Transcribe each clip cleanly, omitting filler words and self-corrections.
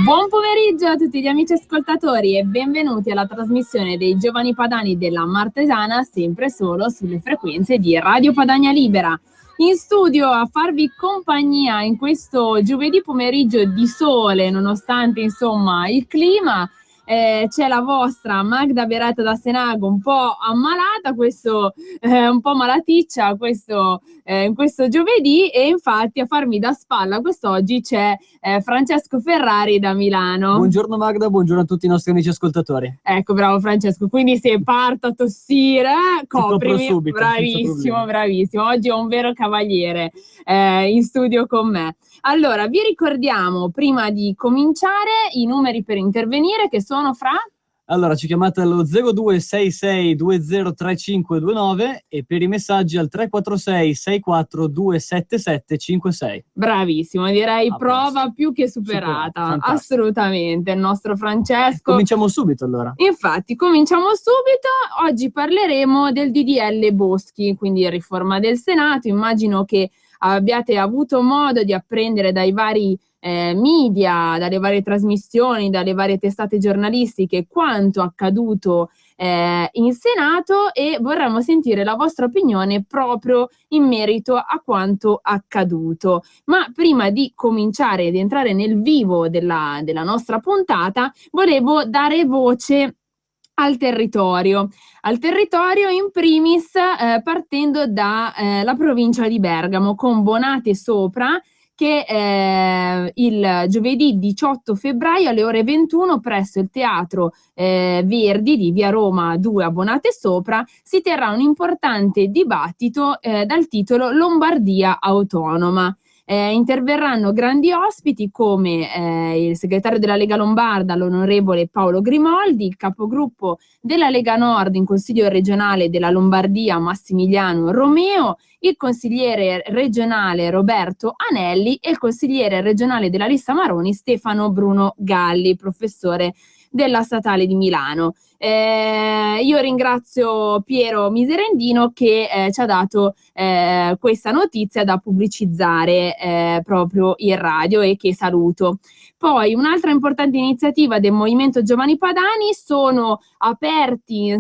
Buon pomeriggio a tutti gli amici ascoltatori e benvenuti alla trasmissione dei Giovani Padani della Martesana, sempre solo sulle frequenze di Radio Padania Libera. In studio a farvi compagnia in questo giovedì pomeriggio di sole, nonostante insomma il clima, c'è la vostra Magda Beretta da Senago, un po' ammalata, un po' malaticcia in questo giovedì, e infatti a farmi da spalla quest'oggi c'è Francesco Ferrari da Milano. Buongiorno Magda, buongiorno a tutti i nostri amici ascoltatori. Ecco, bravo Francesco, quindi se parto a tossire, coprimi. Subito, bravissimo, bravissimo. Oggi ho un vero cavaliere in studio con me. Allora, vi ricordiamo prima di cominciare i numeri per intervenire, che sono fra... Allora, ci chiamate allo 0266203529 e per i messaggi al 346 6427756. Bravissimo, direi prova più che superata. Assolutamente, il nostro Francesco. Cominciamo subito allora. Infatti, cominciamo subito. Oggi parleremo del DDL Boschi, quindi riforma del Senato. Immagino che abbiate avuto modo di apprendere dai vari media, dalle varie trasmissioni, dalle varie testate giornalistiche quanto accaduto in Senato, e vorremmo sentire la vostra opinione proprio in merito a quanto accaduto. Ma prima di cominciare ed entrare nel vivo della nostra puntata, volevo dare voce al territorio in primis, partendo da la provincia di Bergamo, con Bonate Sopra, che il giovedì 18 febbraio alle ore 21 presso il Teatro Verdi di Via Roma 2 a Bonate Sopra si terrà un importante dibattito dal titolo Lombardia Autonoma. Interverranno grandi ospiti come il segretario della Lega Lombarda, l'onorevole Paolo Grimoldi, il capogruppo della Lega Nord in Consiglio regionale della Lombardia Massimiliano Romeo, il consigliere regionale Roberto Anelli e il consigliere regionale della lista Maroni Stefano Bruno Galli, professore della Statale di Milano. Io ringrazio Piero Miserendino che ci ha dato questa notizia da pubblicizzare proprio in radio, e che saluto. Poi un'altra importante iniziativa del Movimento Giovani Padani: sono aperte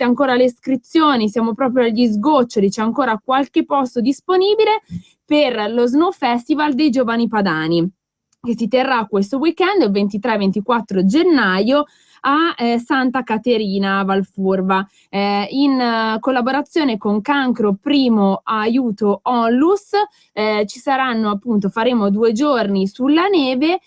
ancora le iscrizioni, siamo proprio agli sgoccioli, c'è ancora qualche posto disponibile per lo Snow Festival dei Giovani Padani, che si terrà questo weekend, il 23-24 gennaio, a Santa Caterina Valfurva, in collaborazione con Cancro Primo Aiuto Onlus. Ci saranno faremo 2 giorni sulla neve,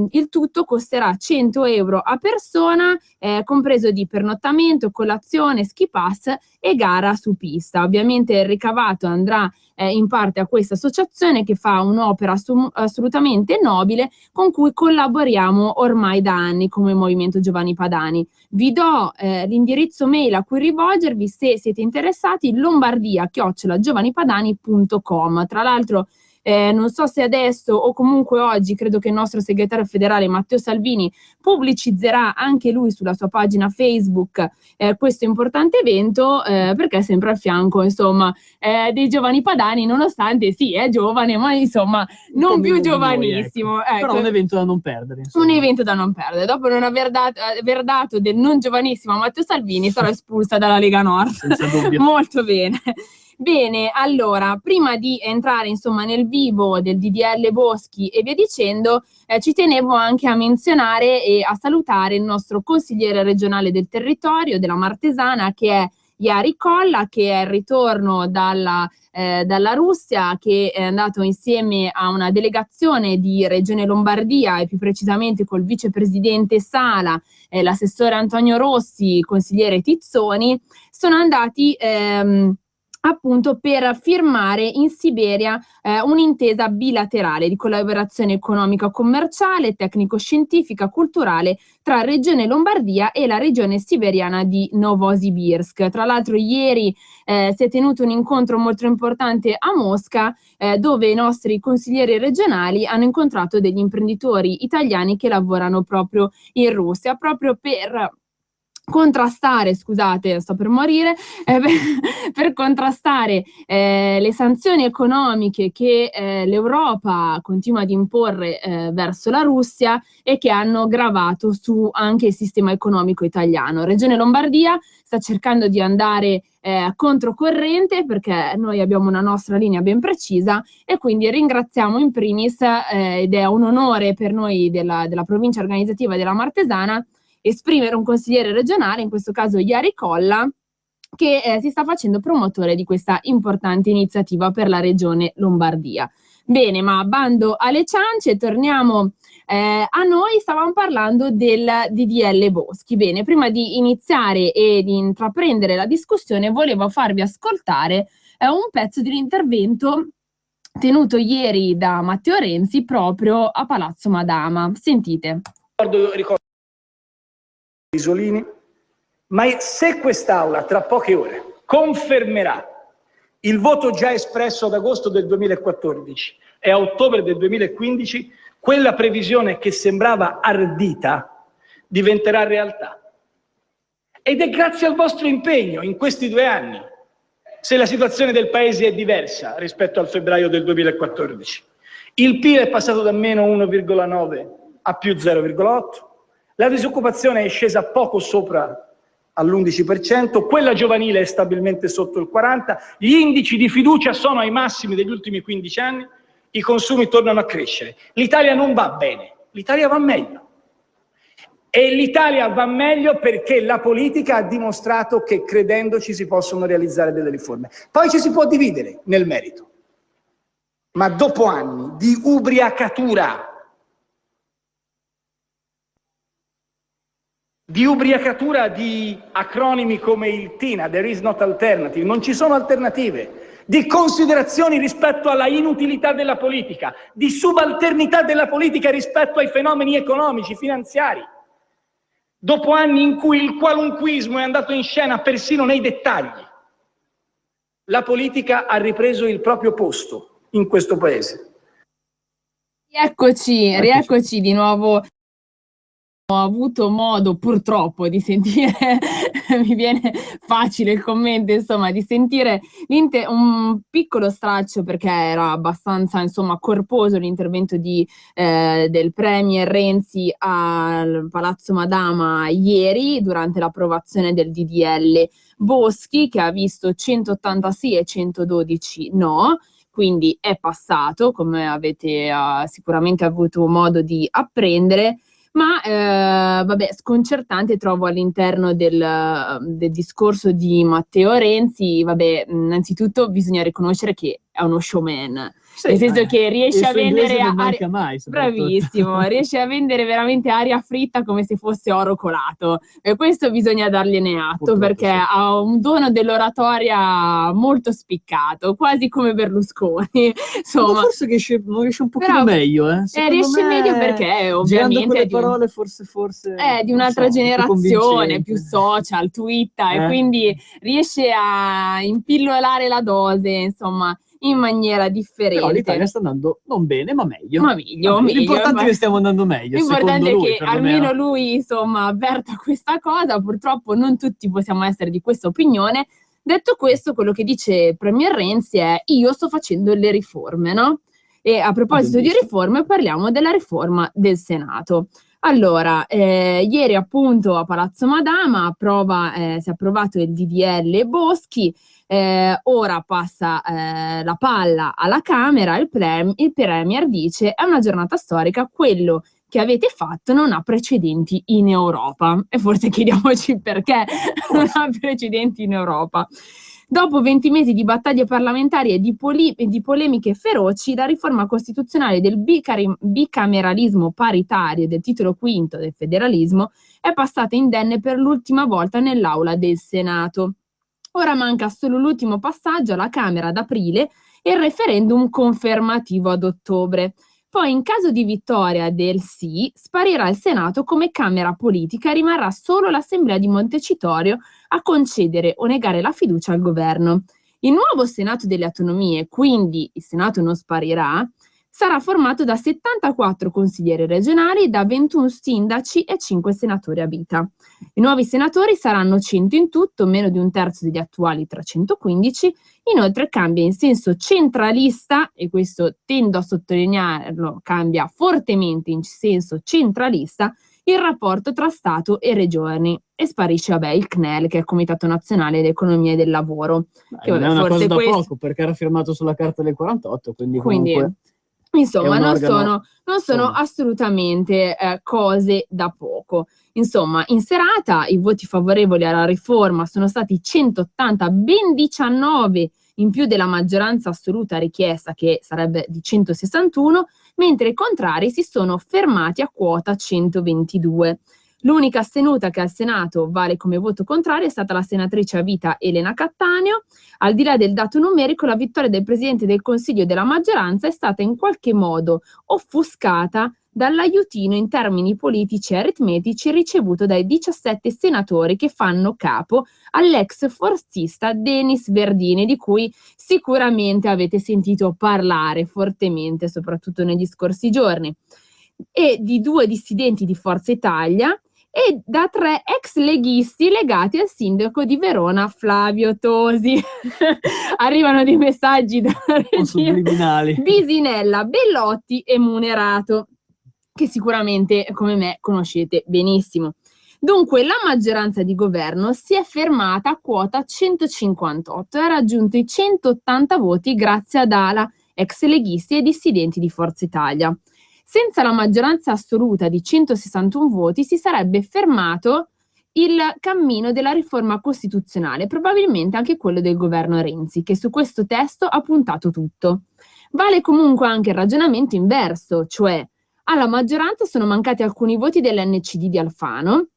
il tutto costerà 100 euro a persona, compreso di pernottamento, colazione, ski pass e gara su pista. Ovviamente il ricavato andrà in parte a questa associazione, che fa un'opera assolutamente nobile, con cui collaboriamo ormai da anni come Movimento Giovani Padani. Vi do l'indirizzo mail a cui rivolgervi se siete interessati: lombardia@giovanipadani.com. Tra l'altro non so se adesso o comunque oggi, credo che il nostro segretario federale Matteo Salvini pubblicizzerà anche lui sulla sua pagina Facebook questo importante evento, perché è sempre a fianco dei giovani padani, nonostante sì, è giovane, ma non più giovanissimo. Noi, ecco. Però un evento da non perdere. Un evento da non perdere. Dopo non aver dato del non giovanissimo a Matteo Salvini, sarò espulsa dalla Lega Nord. Senza dubbio. Molto bene. Bene, allora, prima di entrare nel vivo del DDL Boschi e via dicendo, ci tenevo anche a menzionare e a salutare il nostro consigliere regionale del territorio della Martesana, che è Jari Kolla, che è il ritorno dalla Russia, che è andato insieme a una delegazione di Regione Lombardia e più precisamente col vicepresidente Sala, l'assessore Antonio Rossi, il consigliere Tizzoni, sono andati appunto per firmare in Siberia un'intesa bilaterale di collaborazione economica, commerciale, tecnico-scientifica, culturale tra Regione Lombardia e la regione siberiana di Novosibirsk. Tra l'altro ieri si è tenuto un incontro molto importante a Mosca, dove i nostri consiglieri regionali hanno incontrato degli imprenditori italiani che lavorano proprio in Russia, proprio per contrastare, scusate, sto per morire, per contrastare le sanzioni economiche che l'Europa continua ad imporre verso la Russia e che hanno gravato su anche il sistema economico italiano. Regione Lombardia sta cercando di andare controcorrente, perché noi abbiamo una nostra linea ben precisa, e quindi ringraziamo in primis, ed è un onore per noi della provincia organizzativa della Martesana, esprimere un consigliere regionale, in questo caso Jari Kolla, che si sta facendo promotore di questa importante iniziativa per la regione Lombardia. Bene, ma bando alle ciance, torniamo a noi. Stavamo parlando del DDL Boschi. Bene, prima di iniziare e di intraprendere la discussione, volevo farvi ascoltare un pezzo dell'intervento tenuto ieri da Matteo Renzi proprio a Palazzo Madama. Sentite. Ricordo Isolini, ma se quest'Aula tra poche ore confermerà il voto già espresso ad agosto del 2014 e a ottobre del 2015, quella previsione che sembrava ardita diventerà realtà. Ed è grazie al vostro impegno in questi 2 anni se la situazione del Paese è diversa rispetto al febbraio del 2014. Il PIL è passato da meno 1,9 a più 0,8. La disoccupazione è scesa poco sopra all'11%, quella giovanile è stabilmente sotto il 40%, gli indici di fiducia sono ai massimi degli ultimi 15 anni, i consumi tornano a crescere. L'Italia non va bene, l'Italia va meglio. E l'Italia va meglio perché la politica ha dimostrato che credendoci si possono realizzare delle riforme. Poi ci si può dividere nel merito, ma dopo anni di ubriacatura, di acronimi come il TINA, There is not alternative, non ci sono alternative, di considerazioni rispetto alla inutilità della politica, di subalternità della politica rispetto ai fenomeni economici, finanziari. Dopo anni in cui il qualunquismo è andato in scena persino nei dettagli, la politica ha ripreso il proprio posto in questo Paese. Rieccoci di nuovo. Ho avuto modo purtroppo di sentire, mi viene facile il commento, insomma, di sentire un piccolo straccio, perché era abbastanza, insomma, corposo l'intervento del Premier Renzi al Palazzo Madama ieri durante l'approvazione del DDL Boschi, che ha visto 180 sì e 112 no. Quindi è passato, come avete sicuramente avuto modo di apprendere. Ma sconcertante trovo all'interno del discorso di Matteo Renzi, innanzitutto bisogna riconoscere che è uno showman, nel senso che riesce a vendere riesce a vendere veramente aria fritta come se fosse oro colato, e questo bisogna dargliene atto. Purtroppo, perché ha un dono dell'oratoria molto spiccato, quasi come Berlusconi, insomma. Ma forse riesce un pochino meglio, riesce meglio perché ovviamente parole forse è di un'altra generazione, più social, Twitter, e quindi riesce a impillolare la dose, insomma, in maniera differente. Però l'Italia sta andando non bene, ma meglio. Meglio. L'importante è che stiamo andando meglio. L'importante è lui, che almeno lui, insomma, avverta questa cosa. Purtroppo non tutti possiamo essere di questa opinione. Detto questo, quello che dice il Premier Renzi è: io sto facendo le riforme, no? E a proposito di riforme, parliamo della riforma del Senato. Allora, ieri appunto a Palazzo Madama si è approvato il DDL Boschi. Ora passa la palla alla Camera. Il Premier dice: è una giornata storica, quello che avete fatto non ha precedenti in Europa. E forse chiediamoci perché non ha precedenti in Europa. Dopo 20 mesi di battaglie parlamentari e di polemiche feroci, la riforma costituzionale del bicameralismo paritario e del titolo quinto del federalismo è passata indenne per l'ultima volta nell'aula del Senato. Ora manca solo l'ultimo passaggio alla Camera ad aprile e il referendum confermativo ad ottobre. Poi, in caso di vittoria del sì, sparirà il Senato come Camera politica e rimarrà solo l'Assemblea di Montecitorio a concedere o negare la fiducia al governo. Il nuovo Senato delle Autonomie, quindi il Senato non sparirà, sarà formato da 74 consiglieri regionali, da 21 sindaci e 5 senatori a vita. I nuovi senatori saranno 100 in tutto, meno di un terzo degli attuali 315. Inoltre cambia in senso centralista, e questo tendo a sottolinearlo, cambia fortemente in senso centralista, il rapporto tra Stato e Regioni, e sparisce il CNEL, che è il Comitato Nazionale dell'Economia e del Lavoro. Che non è una cosa da poco, perché era firmato sulla Carta del 48, quindi comunque... Insomma, non sono assolutamente cose da poco. Insomma, in serata i voti favorevoli alla riforma sono stati 180, ben 19 in più della maggioranza assoluta richiesta, che sarebbe di 161, mentre i contrari si sono fermati a quota 122. L'unica astenuta che al Senato vale come voto contrario è stata la senatrice a vita Elena Cattaneo. Al di là del dato numerico, la vittoria del Presidente del Consiglio e della maggioranza è stata in qualche modo offuscata dall'aiutino in termini politici e aritmetici ricevuto dai 17 senatori che fanno capo all'ex forzista Denis Verdini, di cui sicuramente avete sentito parlare fortemente, soprattutto negli scorsi giorni, e di 2 dissidenti di Forza Italia, e da 3 ex leghisti legati al sindaco di Verona Flavio Tosi. Arrivano dei messaggi da subliminali. Bisinella, Bellotti e Munerato, che sicuramente come me conoscete benissimo. Dunque la maggioranza di governo si è fermata a quota 158 e ha raggiunto i 180 voti grazie ad ALA, ex leghisti e dissidenti di Forza Italia. Senza la maggioranza assoluta di 161 voti si sarebbe fermato il cammino della riforma costituzionale, probabilmente anche quello del governo Renzi, che su questo testo ha puntato tutto. Vale comunque anche il ragionamento inverso, cioè alla maggioranza sono mancati alcuni voti dell'NCD di Alfano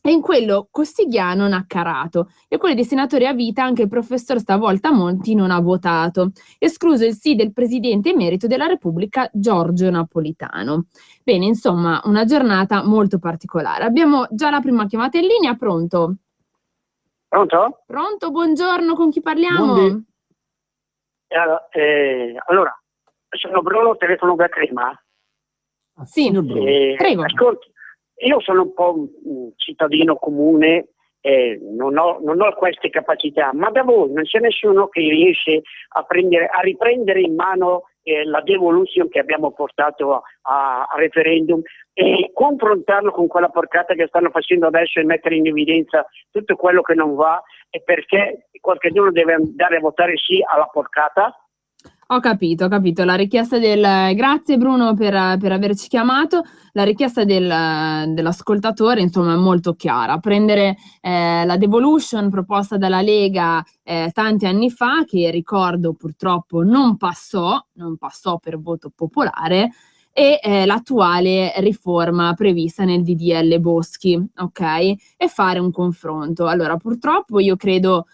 e in quello costigliano Naccarato, e quelli dei senatori a vita anche il professor stavolta Monti non ha votato, escluso il sì del presidente emerito della Repubblica Giorgio Napolitano. Bene, insomma, una giornata molto particolare. Abbiamo già la prima chiamata in linea, pronto? Pronto? Pronto, buongiorno, con chi parliamo? Allora, sono Bruno, telefono da Crema. Sì, prego. Ascolti, io sono un po' un cittadino comune, non ho queste capacità, ma da voi non c'è nessuno che riesce a riprendere in mano la devolution che abbiamo portato a referendum e confrontarlo con quella porcata che stanno facendo adesso e mettere in evidenza tutto quello che non va, e perché qualcuno deve andare a votare sì alla porcata? Ho capito. La richiesta grazie Bruno per averci chiamato. La richiesta dell'ascoltatore, insomma, è molto chiara. Prendere la devolution proposta dalla Lega tanti anni fa, che ricordo purtroppo non passò per voto popolare, e l'attuale riforma prevista nel DDL Boschi, ok? E fare un confronto. Allora, purtroppo io credo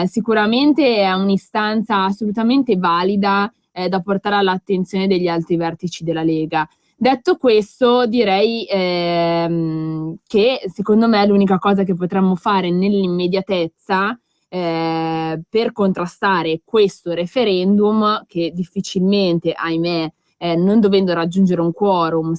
sicuramente è un'istanza assolutamente valida da portare all'attenzione degli altri vertici della Lega. Detto questo, direi che secondo me l'unica cosa che potremmo fare nell'immediatezza per contrastare questo referendum, che difficilmente, ahimè, non dovendo raggiungere un quorum,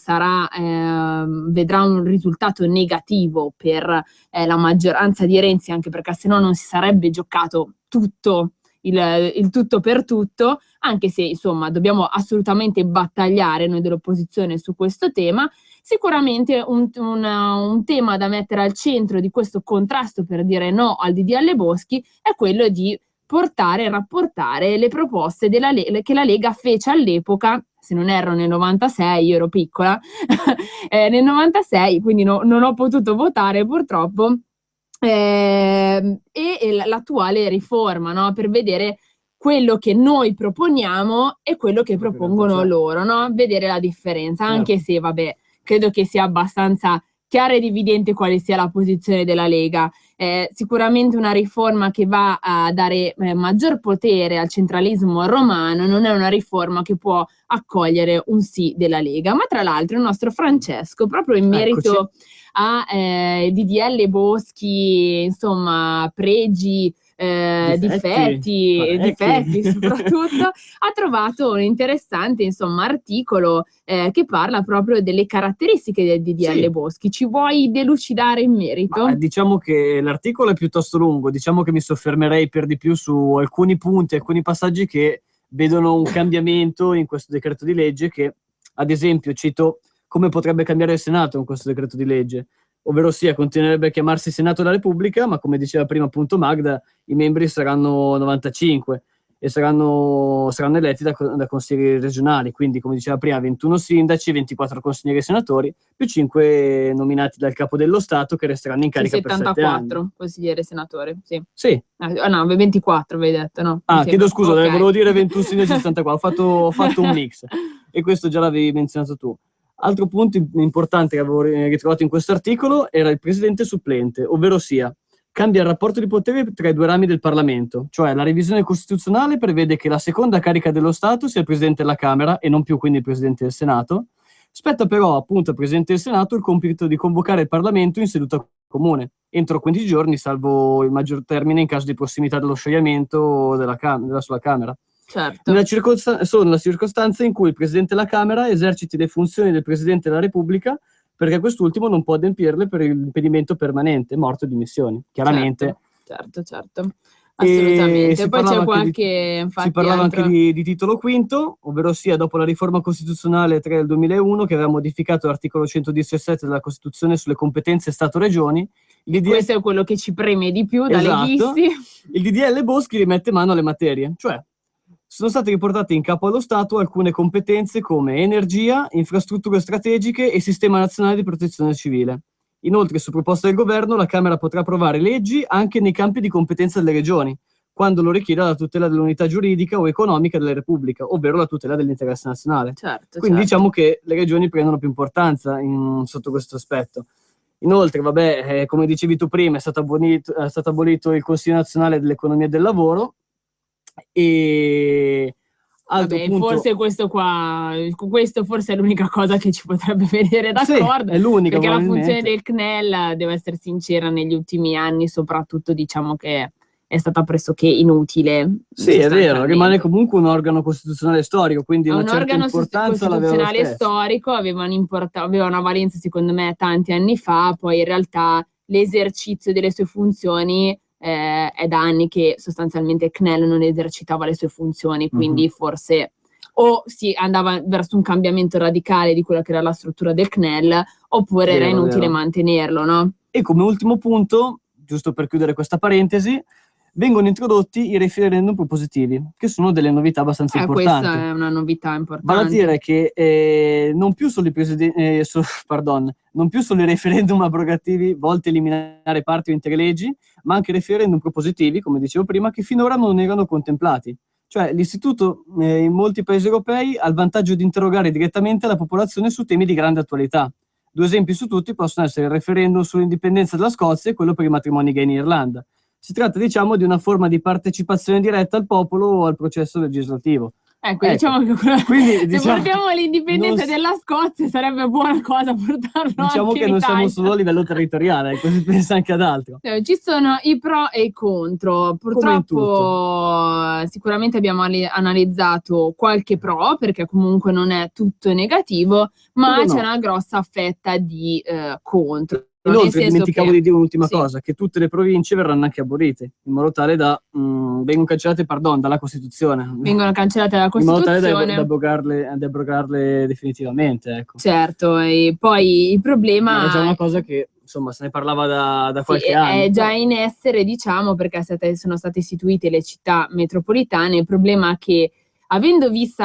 vedrà un risultato negativo per la maggioranza di Renzi, anche perché sennò non si sarebbe giocato tutto il tutto per tutto, anche se insomma dobbiamo assolutamente battagliare noi dell'opposizione su questo tema. Sicuramente un tema da mettere al centro di questo contrasto per dire no al DDL Boschi è quello di rapportare le proposte che la Lega fece all'epoca, se non erro nel 96, io ero piccola, nel 96, quindi non ho potuto votare purtroppo, e l'attuale riforma, no? Per vedere quello che noi proponiamo e quello che propongono loro, no? Vedere la differenza, anche se, vabbè, credo che sia abbastanza chiaro ed evidente quale sia la posizione della Lega. Sicuramente una riforma che va a dare maggior potere al centralismo romano non è una riforma che può accogliere un sì della Lega. Ma tra l'altro il nostro Francesco, proprio in merito a DDL Boschi, insomma, pregi, difetti soprattutto, ha trovato un interessante, insomma, articolo che parla proprio delle caratteristiche del DDL Boschi. Ci vuoi delucidare in merito? Ma diciamo che l'articolo è piuttosto lungo, diciamo che mi soffermerei per di più su alcuni punti, alcuni passaggi che vedono un cambiamento in questo decreto di legge che, ad esempio, cito come potrebbe cambiare il Senato in questo decreto di legge. Ovvero sia, continuerebbe a chiamarsi Senato della Repubblica, ma come diceva prima appunto Magda, i membri saranno 95 e saranno eletti da consiglieri regionali, quindi come diceva prima 21 sindaci, 24 consiglieri senatori, più 5 nominati dal Capo dello Stato che resteranno in carica per 7 anni. 74 consigliere senatore, sì. Sì. No, 24 avevi detto, no? Chiedo scusa, volevo dire 21 sindaci e 74, ho fatto un mix, e questo già l'avevi menzionato tu. Altro punto importante che avevo ritrovato in questo articolo era il presidente supplente, ovvero sia cambia il rapporto di potere tra i due rami del Parlamento, cioè la revisione costituzionale prevede che la seconda carica dello Stato sia il presidente della Camera e non più quindi il presidente del Senato. Spetta però appunto al presidente del Senato il compito di convocare il Parlamento in seduta comune entro 15 giorni, salvo il maggior termine in caso di prossimità dello scioglimento della sua Camera. Certo. Solo nella circostanza in cui il Presidente della Camera eserciti le funzioni del Presidente della Repubblica, perché quest'ultimo non può adempierle per l'impedimento permanente, morte o dimissioni. Chiaramente. Certo. Assolutamente. E poi c'è qualche... si parlava anche di titolo quinto, ovvero sia dopo la riforma costituzionale 3 del 2001, che aveva modificato l'articolo 117 della Costituzione sulle competenze Stato-Regioni. Questo è quello che ci preme di più da leghisti. Il DDL Boschi rimette mano alle materie, cioè sono state riportate in capo allo Stato alcune competenze come energia, infrastrutture strategiche e sistema nazionale di protezione civile. Inoltre, su proposta del governo, la Camera potrà approvare leggi anche nei campi di competenza delle regioni, quando lo richieda la tutela dell'unità giuridica o economica della Repubblica, ovvero la tutela dell'interesse nazionale. Quindi diciamo che le regioni prendono più importanza sotto questo aspetto. Inoltre, come dicevi tu prima, è stato abolito il Consiglio nazionale dell'economia e del lavoro, e forse questo forse è l'unica cosa che ci potrebbe vedere d'accordo, è l'unica, perché la funzione del CNEL, devo essere sincera, negli ultimi anni soprattutto diciamo che è stata pressoché inutile. Sì, è vero, rimane comunque un organo costituzionale storico, quindi una certa importanza un organo costituzionale storico, aveva una valenza secondo me tanti anni fa, poi in realtà l'esercizio delle sue funzioni è da anni che sostanzialmente il CNEL non esercitava le sue funzioni, quindi forse o si andava verso un cambiamento radicale di quella che era la struttura del CNEL, oppure era inutile mantenerlo, no? E come ultimo punto, giusto per chiudere questa parentesi, vengono introdotti i referendum propositivi, che sono delle novità abbastanza importanti. Questa è una novità importante. Vale a dire che non più solo i referendum abrogativi volti a eliminare parti o intere leggi, ma anche referendum propositivi, come dicevo prima, che finora non erano contemplati. Cioè l'istituto in molti paesi europei ha il vantaggio di interrogare direttamente la popolazione su temi di grande attualità. 2 esempi su tutti possono essere il referendum sull'indipendenza della Scozia e quello per i matrimoni gay in Irlanda. Si tratta, diciamo, di una forma di partecipazione diretta al popolo o al processo legislativo. Diciamo che se portiamo l'indipendenza della Scozia sarebbe buona cosa portarlo diciamo anche che in non Italia. Siamo solo a livello territoriale, così pensa anche ad altro. Ci sono i pro e i contro. Purtroppo sicuramente abbiamo analizzato qualche pro, perché comunque non è tutto negativo, ma c'è una grossa fetta di contro. Inoltre dimenticavo di dire un'ultima cosa, che tutte le province verranno anche abolite, in modo tale da vengono cancellate dalla Costituzione. Vengono cancellate dalla Costituzione. In modo tale da abrogarle definitivamente. Ecco. Certo, e poi il problema... È già una cosa che insomma se ne parlava da Sì, qualche anno. è già in essere, diciamo, perché sono state istituite le città metropolitane. Il problema è che avendo visto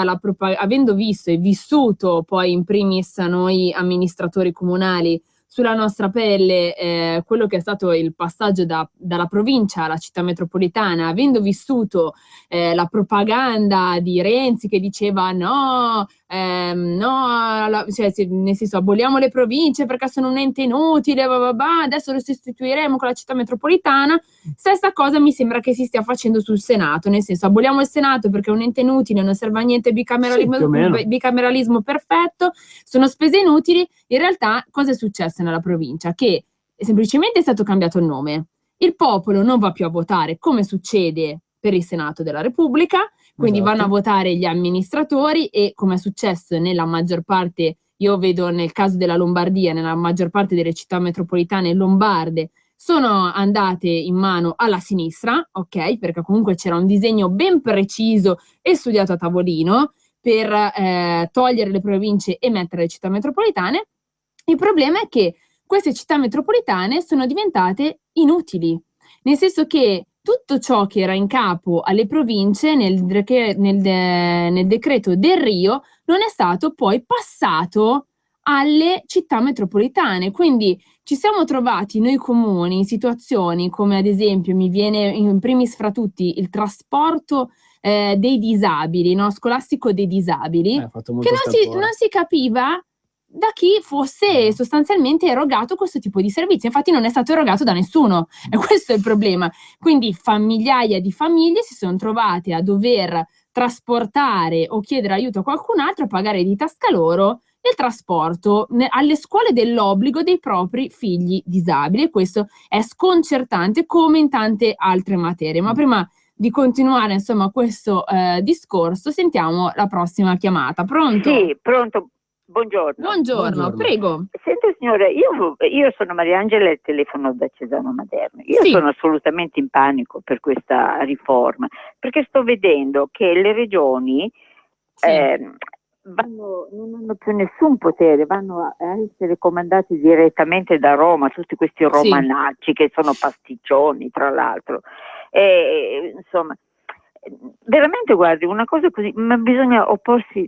e vissuto poi in primis noi amministratori comunali sulla nostra pelle quello che è stato il passaggio dalla provincia alla città metropolitana, avendo vissuto la propaganda di Renzi che diceva no, cioè, nel senso aboliamo le province perché sono un ente inutile, adesso lo sostituiremo con la città metropolitana. Stessa cosa mi sembra che si stia facendo sul Senato, nel senso aboliamo il Senato perché è un ente inutile, non serve a niente, bicameralismo perfetto, sono spese inutili. In realtà cosa è successo nella provincia? Che semplicemente è stato cambiato il nome, il popolo non va più a votare come succede per il Senato della Repubblica, quindi vanno a votare gli amministratori e come è successo nella maggior parte, io vedo nel caso della Lombardia, nella maggior parte delle città metropolitane lombarde, sono andate in mano alla sinistra, ok? Perché comunque c'era un disegno ben preciso e studiato a tavolino per togliere le province e mettere le città metropolitane. Il problema è che queste città metropolitane sono diventate inutili, nel senso che tutto ciò che era in capo alle province nel decreto Del Rio non è stato poi passato alle città metropolitane. Quindi ci siamo trovati noi comuni in situazioni come ad esempio mi viene in primis fra tutti il trasporto dei disabili, no? Scolastico dei disabili, che non si capiva da chi fosse sostanzialmente erogato questo tipo di servizio. Infatti non è stato erogato da nessuno, e questo è il problema. Quindi migliaia di famiglie si sono trovate a dover trasportare o chiedere aiuto a qualcun altro, a pagare di tasca loro il trasporto alle scuole dell'obbligo dei propri figli disabili, e questo è sconcertante come in tante altre materie. Ma prima di continuare insomma questo discorso, sentiamo la prossima chiamata. Pronto? Sì, pronto. Buongiorno. Buongiorno, prego. Senta signora, io sono Mariangela e telefono da Cesano Maderno. Io Sì. sono assolutamente in panico per questa riforma, perché sto vedendo che le regioni Sì. non hanno più nessun potere, vanno a essere comandati direttamente da Roma, tutti questi romanacci che sono pasticcioni tra l'altro. Insomma, veramente guardi, una cosa così, ma bisogna opporsi,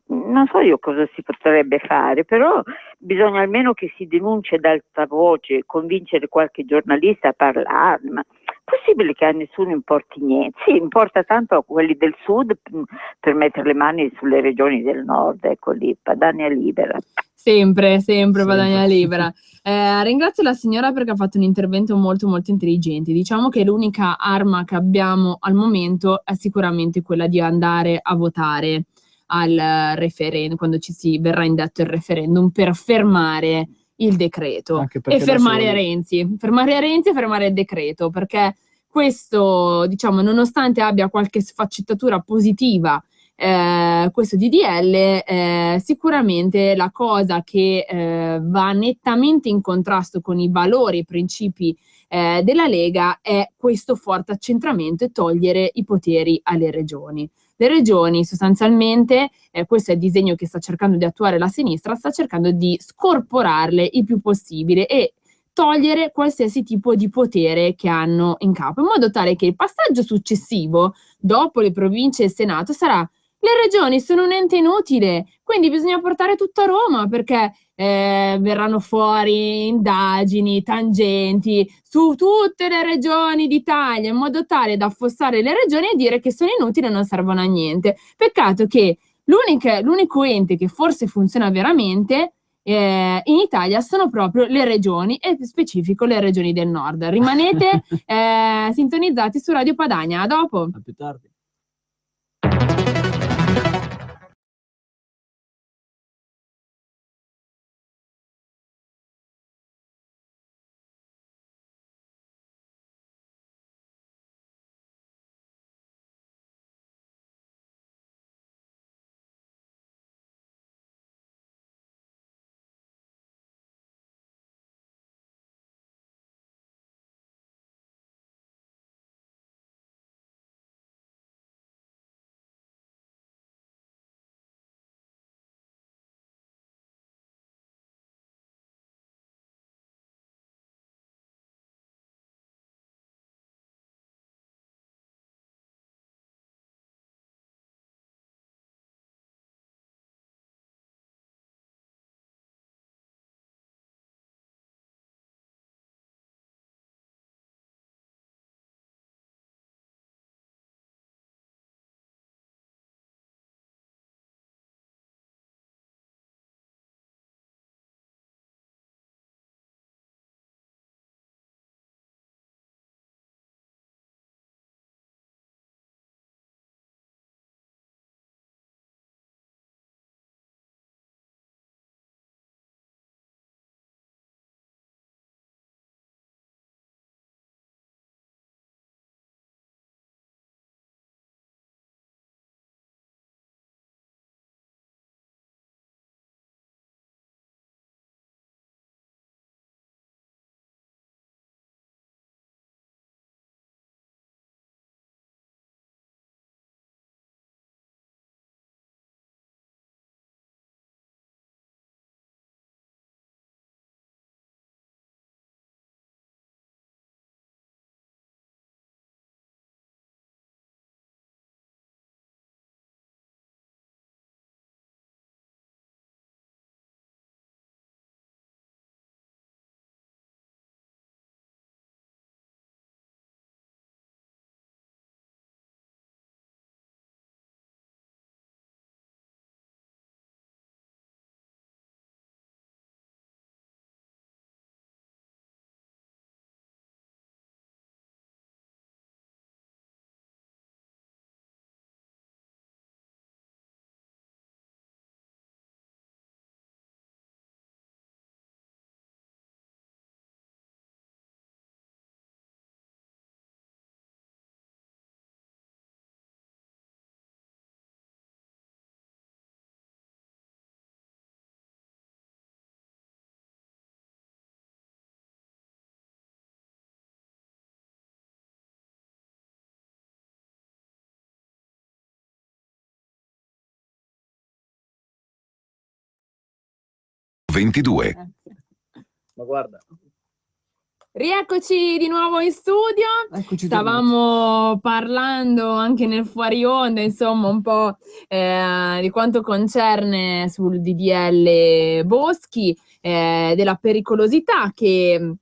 non so io cosa si potrebbe fare, però bisogna almeno che si denunci ad alta voce, convincere qualche giornalista a parlarne, ma è possibile che a nessuno importi niente? Sì, importa tanto a quelli del sud per mettere le mani sulle regioni del nord, ecco lì, padania libera. Sempre padania libera. Ringrazio la signora perché ha fatto un intervento molto molto intelligente. Diciamo che l'unica arma che abbiamo al momento è sicuramente quella di andare a votare al referendum, quando ci verrà indetto il referendum, per fermare il decreto e fermare Renzi e fermare il decreto, perché questo, diciamo, nonostante abbia qualche sfaccettatura positiva, questo DDL, sicuramente la cosa che va nettamente in contrasto con i valori e principi della Lega è questo forte accentramento e togliere i poteri alle regioni. Le regioni sostanzialmente, questo è il disegno che sta cercando di attuare la sinistra, sta cercando di scorporarle il più possibile e togliere qualsiasi tipo di potere che hanno in capo, in modo tale che il passaggio successivo, dopo le province e il Senato, sarà: le regioni sono un ente inutile, quindi bisogna portare tutto a Roma, perché verranno fuori indagini, tangenti su tutte le regioni d'Italia, in modo tale da affossare le regioni e dire che sono inutili e non servono a niente. Peccato che l'unico ente che forse funziona veramente in Italia sono proprio le regioni, e più specifico le regioni del nord. Rimanete sintonizzati su Radio Padania. A dopo. A più tardi. 22. Ma guarda. Rieccoci di nuovo in studio. Eccoci. Stavamo parlando anche nel fuori onda, insomma, un po' di quanto concerne sul DDL Boschi, della pericolosità che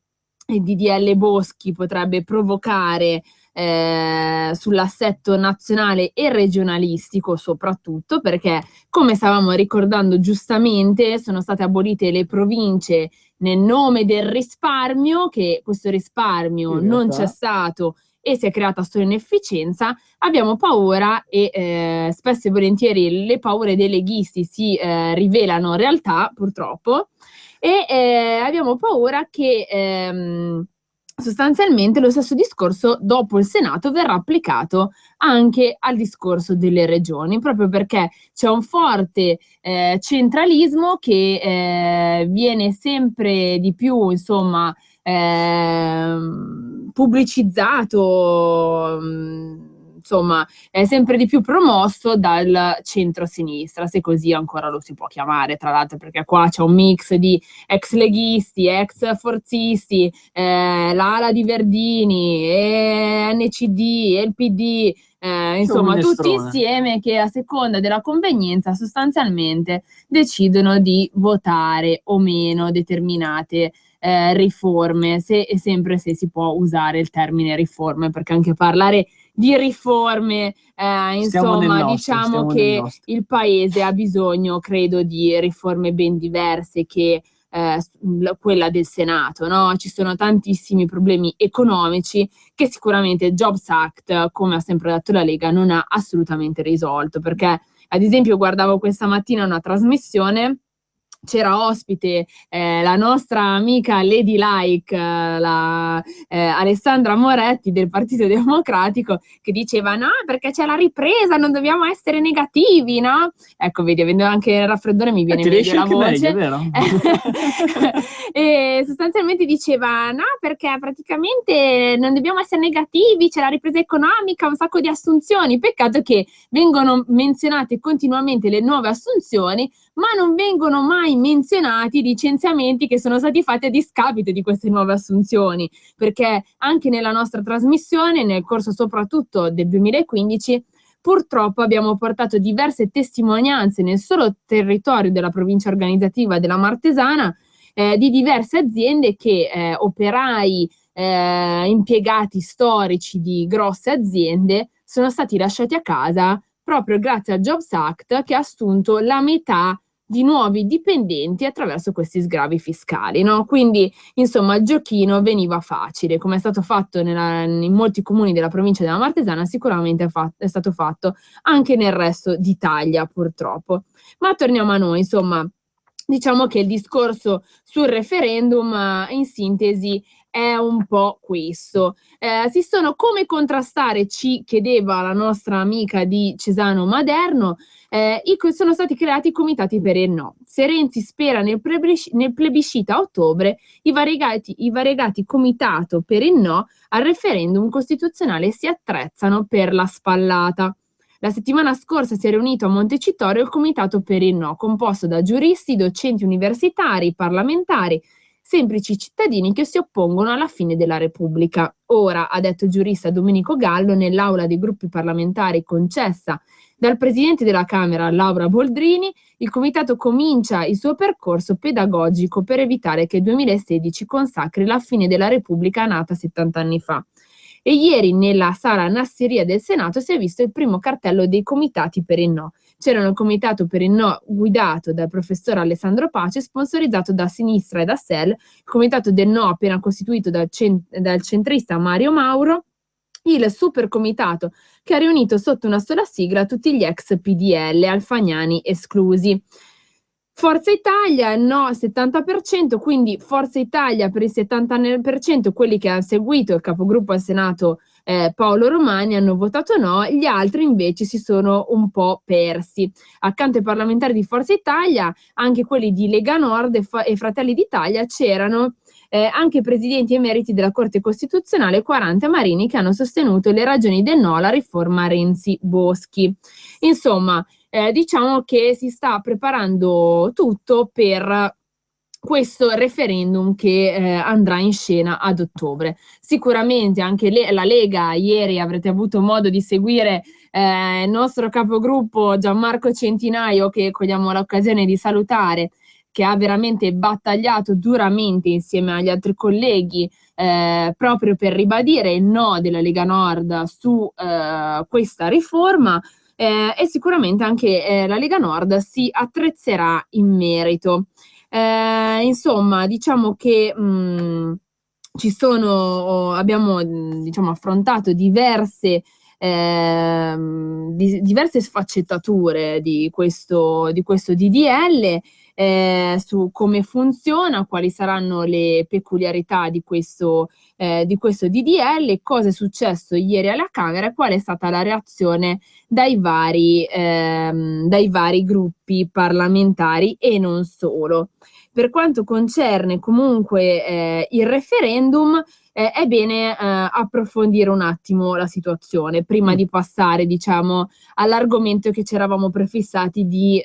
il DDL Boschi potrebbe provocare sull'assetto nazionale e regionalistico, soprattutto perché, come stavamo ricordando giustamente, sono state abolite le province nel nome del risparmio, che questo risparmio non c'è stato e si è creata solo inefficienza. Abbiamo paura e spesso e volentieri le paure dei leghisti si rivelano realtà, purtroppo, e abbiamo paura che sostanzialmente lo stesso discorso dopo il Senato verrà applicato anche al discorso delle regioni, proprio perché c'è un forte centralismo che viene sempre di più, insomma, pubblicizzato, insomma, è sempre di più promosso dal centro-sinistra, se così ancora lo si può chiamare, tra l'altro, perché qua c'è un mix di ex leghisti, ex forzisti, l'ala di Verdini, e NCD, e il PD, insomma, tutti insieme che a seconda della convenienza sostanzialmente decidono di votare o meno determinate riforme, se e sempre se si può usare il termine riforme, perché anche parlare di riforme, insomma, diciamo che il paese ha bisogno, credo, di riforme ben diverse che quella del Senato, no? Ci sono tantissimi problemi economici che sicuramente il Jobs Act, come ha sempre detto la Lega, non ha assolutamente risolto, perché ad esempio guardavo questa mattina una trasmissione, c'era ospite la nostra amica Ladylike, Alessandra Moretti del Partito Democratico, che diceva no, perché c'è la ripresa, non dobbiamo essere negativi, no? Ecco, vedi, avendo anche il raffreddore mi viene meglio la voce. Meglio, vero? E sostanzialmente diceva no, perché praticamente non dobbiamo essere negativi, c'è la ripresa economica, un sacco di assunzioni. Peccato che vengono menzionate continuamente le nuove assunzioni, ma non vengono mai menzionati i licenziamenti che sono stati fatti a discapito di queste nuove assunzioni, perché anche nella nostra trasmissione, nel corso soprattutto del 2015, purtroppo abbiamo portato diverse testimonianze nel solo territorio della provincia organizzativa della Martesana di diverse aziende che operai, impiegati storici di grosse aziende sono stati lasciati a casa proprio grazie al Jobs Act, che ha assunto la metà di nuovi dipendenti attraverso questi sgravi fiscali, no? Quindi, insomma, il giochino veniva facile, come è stato fatto in molti comuni della provincia della Martesana, sicuramente è stato fatto anche nel resto d'Italia, purtroppo. Ma torniamo a noi, insomma, diciamo che il discorso sul referendum, in sintesi, è un po' questo. Come contrastare, ci chiedeva la nostra amica di Cesano Maderno, sono stati creati i comitati per il no. Se Renzi spera nel plebiscito a ottobre, i variegati comitato per il no al referendum costituzionale si attrezzano per la spallata. La settimana scorsa si è riunito a Montecitorio il comitato per il no, composto da giuristi, docenti universitari, parlamentari, semplici cittadini che si oppongono alla fine della Repubblica. Ora, ha detto il giurista Domenico Gallo nell'aula dei gruppi parlamentari concessa dal Presidente della Camera Laura Boldrini, il Comitato comincia il suo percorso pedagogico per evitare che il 2016 consacri la fine della Repubblica nata 70 anni fa. E ieri nella sala Nassirya del Senato si è visto il primo cartello dei comitati per il no. C'era un comitato per il no guidato dal professor Alessandro Pace, sponsorizzato da Sinistra e da SEL, il comitato del no appena costituito dal centrista Mario Mauro, il super comitato che ha riunito sotto una sola sigla tutti gli ex PDL, alfagnani esclusi. Forza Italia no al 70%, quindi Forza Italia per il 70%, quelli che hanno seguito il capogruppo al Senato Paolo Romani hanno votato no, gli altri invece si sono un po' persi. Accanto ai parlamentari di Forza Italia, anche quelli di Lega Nord e Fratelli d'Italia, c'erano anche presidenti emeriti della Corte Costituzionale 40 Marini, che hanno sostenuto le ragioni del no alla riforma Renzi-Boschi. Insomma, diciamo che si sta preparando tutto per questo referendum che andrà in scena ad ottobre. Sicuramente anche la Lega, ieri avrete avuto modo di seguire il nostro capogruppo Gianmarco Centinaio, che cogliamo l'occasione di salutare, che ha veramente battagliato duramente insieme agli altri colleghi proprio per ribadire il no della Lega Nord su questa riforma, e sicuramente anche la Lega Nord si attrezzerà in merito. Insomma, diciamo che abbiamo diciamo, affrontato diverse sfaccettature di questo DDL, su come funziona, quali saranno le peculiarità di questo DDL, cosa è successo ieri alla Camera e qual è stata la reazione dai vari gruppi parlamentari e non solo. Per quanto concerne comunque il referendum, è bene approfondire un attimo la situazione prima di passare, diciamo, all'argomento che ci eravamo prefissati di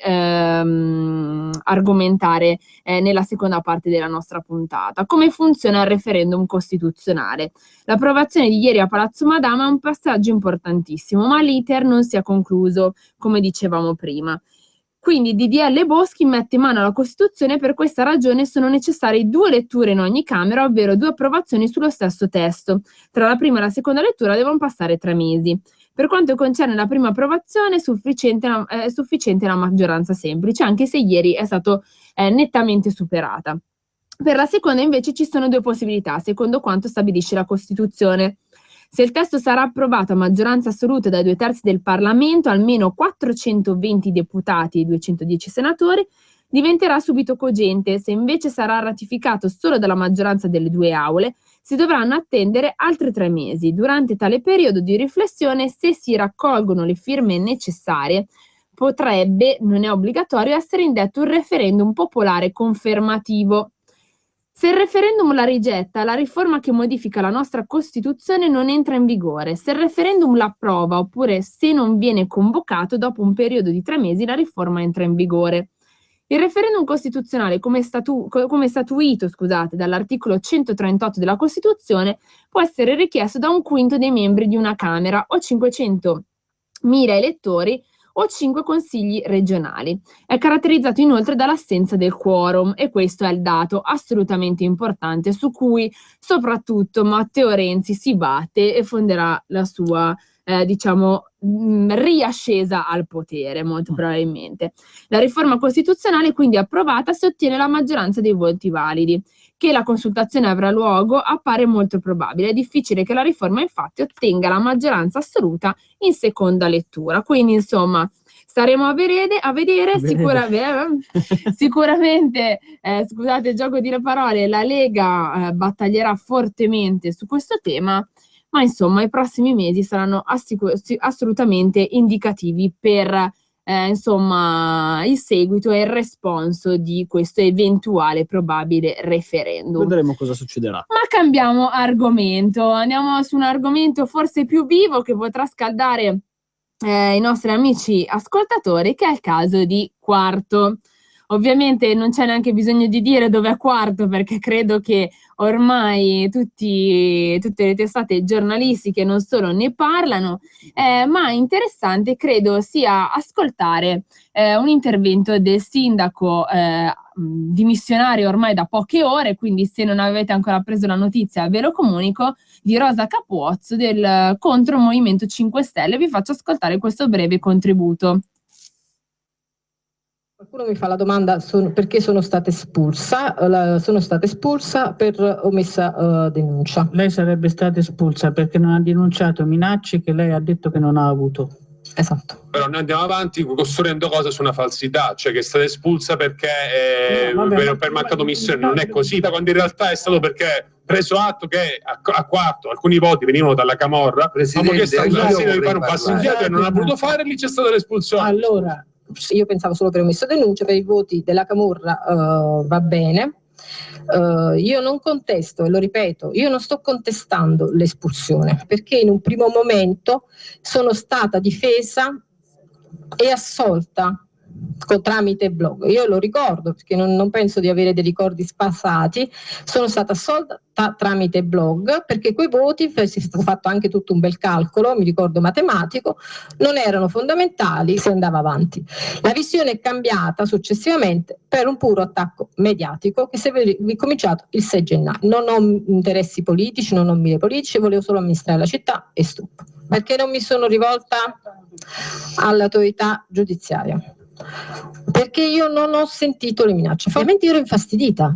argomentare nella seconda parte della nostra puntata. Come funziona il referendum costituzionale? L'approvazione di ieri a Palazzo Madama è un passaggio importantissimo, ma l'iter non si è concluso, come dicevamo prima. Quindi DDL Boschi mette mano alla Costituzione, per questa ragione sono necessarie 2 letture in ogni Camera, ovvero 2 approvazioni sullo stesso testo. Tra la prima e la seconda lettura devono passare 3 mesi. Per quanto concerne la prima approvazione è sufficiente la maggioranza semplice, anche se ieri è stato nettamente superata. Per la seconda invece ci sono 2 possibilità, secondo quanto stabilisce la Costituzione. Se il testo sarà approvato a maggioranza assoluta dai 2/3 del Parlamento, almeno 420 deputati e 210 senatori, diventerà subito cogente. Se invece sarà ratificato solo dalla maggioranza delle 2 aule, si dovranno attendere altri 3 mesi. Durante tale periodo di riflessione, se si raccolgono le firme necessarie, potrebbe, non è obbligatorio, essere indetto un referendum popolare confermativo. Se il referendum la rigetta, la riforma che modifica la nostra Costituzione non entra in vigore. Se il referendum l'approva, oppure se non viene convocato, dopo un periodo di 3 mesi la riforma entra in vigore. Il referendum costituzionale, come statuito dall'articolo 138 della Costituzione, può essere richiesto da 1/5 dei membri di una Camera o 500.000 elettori o 5 consigli regionali. È caratterizzato inoltre dall'assenza del quorum, e questo è il dato assolutamente importante su cui soprattutto Matteo Renzi si batte e fonderà la sua riascesa al potere, molto probabilmente. La riforma costituzionale, quindi approvata, se ottiene la maggioranza dei voti validi. Che la consultazione avrà luogo appare molto probabile. È difficile che la riforma infatti ottenga la maggioranza assoluta in seconda lettura. Quindi insomma staremo a vedere. Sicuramente, scusate il gioco di parole, la Lega battaglierà fortemente su questo tema, ma insomma i prossimi mesi saranno assolutamente indicativi per il seguito e il responso di questo eventuale probabile referendum. Vedremo cosa succederà. Ma cambiamo argomento, andiamo su un argomento forse più vivo che potrà scaldare i nostri amici ascoltatori, che è il caso di Quarto. Ovviamente non c'è neanche bisogno di dire dove è Quarto, perché credo che ormai tutte le testate giornalistiche non solo ne parlano, ma interessante credo sia ascoltare un intervento del sindaco dimissionario ormai da poche ore, quindi se non avete ancora preso la notizia ve lo comunico, di Rosa Capozzo del contro Movimento 5 Stelle. Vi faccio ascoltare questo breve contributo. Qualcuno mi fa la domanda perché sono stata espulsa. Sono stata espulsa per omessa denuncia. Lei sarebbe stata espulsa perché non ha denunciato minacce che lei ha detto che non ha avuto. Esatto. Però noi andiamo avanti costruendo cose su una falsità, cioè che è stata espulsa perché per mancato omissione. Non è così, quando in realtà è stato perché preso atto che a Quarto alcuni voti venivano dalla Camorra, abbiamo chiesto al Presidente di fare un passo indietro e non ha voluto fare, e lì c'è stata l'espulsione. Allora, io pensavo solo per omessa denuncia, per i voti della Camorra va bene. Io non contesto, e lo ripeto, io non sto contestando l'espulsione, perché in un primo momento sono stata difesa e assolta tramite blog. Io lo ricordo perché non penso di avere dei ricordi spasati. Sono stata assolta tramite blog perché quei voti, si è stato fatto anche tutto un bel calcolo, mi ricordo matematico, non erano fondamentali, si andava avanti. La visione è cambiata successivamente per un puro attacco mediatico che si è ricominciato il 6 gennaio. Non ho interessi politici, non ho mire politici, volevo solo amministrare la città e stop. Perché non mi sono rivolta all'autorità giudiziaria? Perché io non ho sentito le minacce. Ovviamente io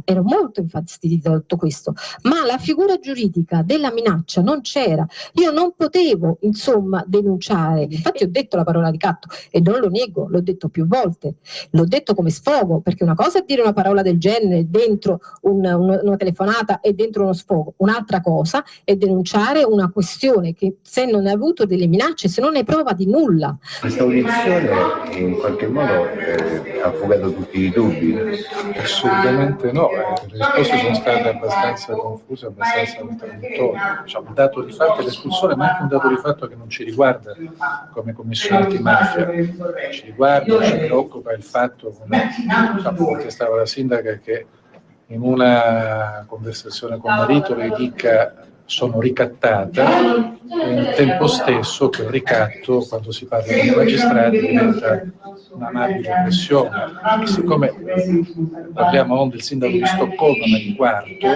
ero molto infastidita da tutto questo, ma la figura giuridica della minaccia non c'era. Io non potevo, insomma, denunciare. Infatti ho detto la parola ricatto e non lo nego, l'ho detto più volte. L'ho detto come sfogo, perché una cosa è dire una parola del genere dentro una telefonata e dentro uno sfogo, un'altra cosa è denunciare una questione che se non hai avuto delle minacce, se non hai prova di nulla. Questa audizione in qualche modo ha fugato tutti i dubbi? Assolutamente no, le risposte sono state abbastanza confuse, abbastanza contraddittorie. Diciamo, un dato di fatto è l'espulsione, ma anche un dato di fatto che non ci riguarda come commissione antimafia, ci riguarda, ci preoccupa il fatto, come contestava la sindaca, che in una conversazione con marito lei dica sono ricattata e nel tempo stesso quel ricatto, quando si parla di magistrati, diventa un'amabile pressione. Siccome parliamo non del sindaco di Stoccolma ma di Quarto,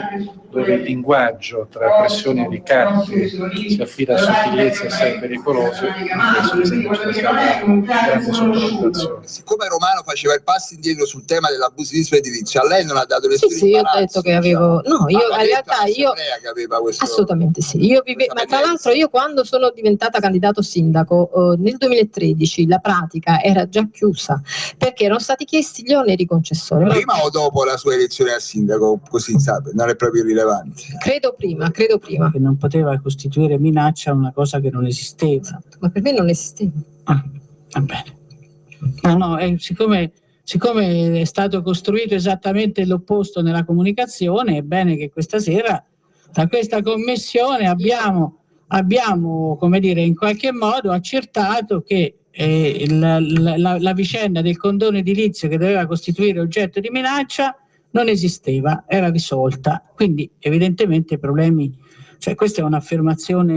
dove il linguaggio tra pressioni e ricatti si affida a sottigliezze assai pericolose, penso che sia stata una grande sottovalutazione. Siccome Romano faceva il passo indietro sul tema dell'abusivismo edilizio, a lei non ha dato le Sì, io ho detto che avevo... No, io in realtà che aveva questo... Assolutamente sì. Io ma tra l'altro io quando sono diventata candidato sindaco nel 2013 la pratica era già chiusa perché erano stati chiesti gli oneri concessori. Prima o dopo la sua elezione a sindaco, così sape, non è proprio rilevante? Credo prima. Che non poteva costituire minaccia una cosa che non esisteva. Esatto, ma per me non esisteva. Va bene. No, siccome è stato costruito esattamente l'opposto nella comunicazione, è bene che questa sera da questa commissione abbiamo, come dire, in qualche modo accertato che la vicenda del condono edilizio che doveva costituire oggetto di minaccia non esisteva, era risolta. Quindi evidentemente i problemi, cioè questa è un'affermazione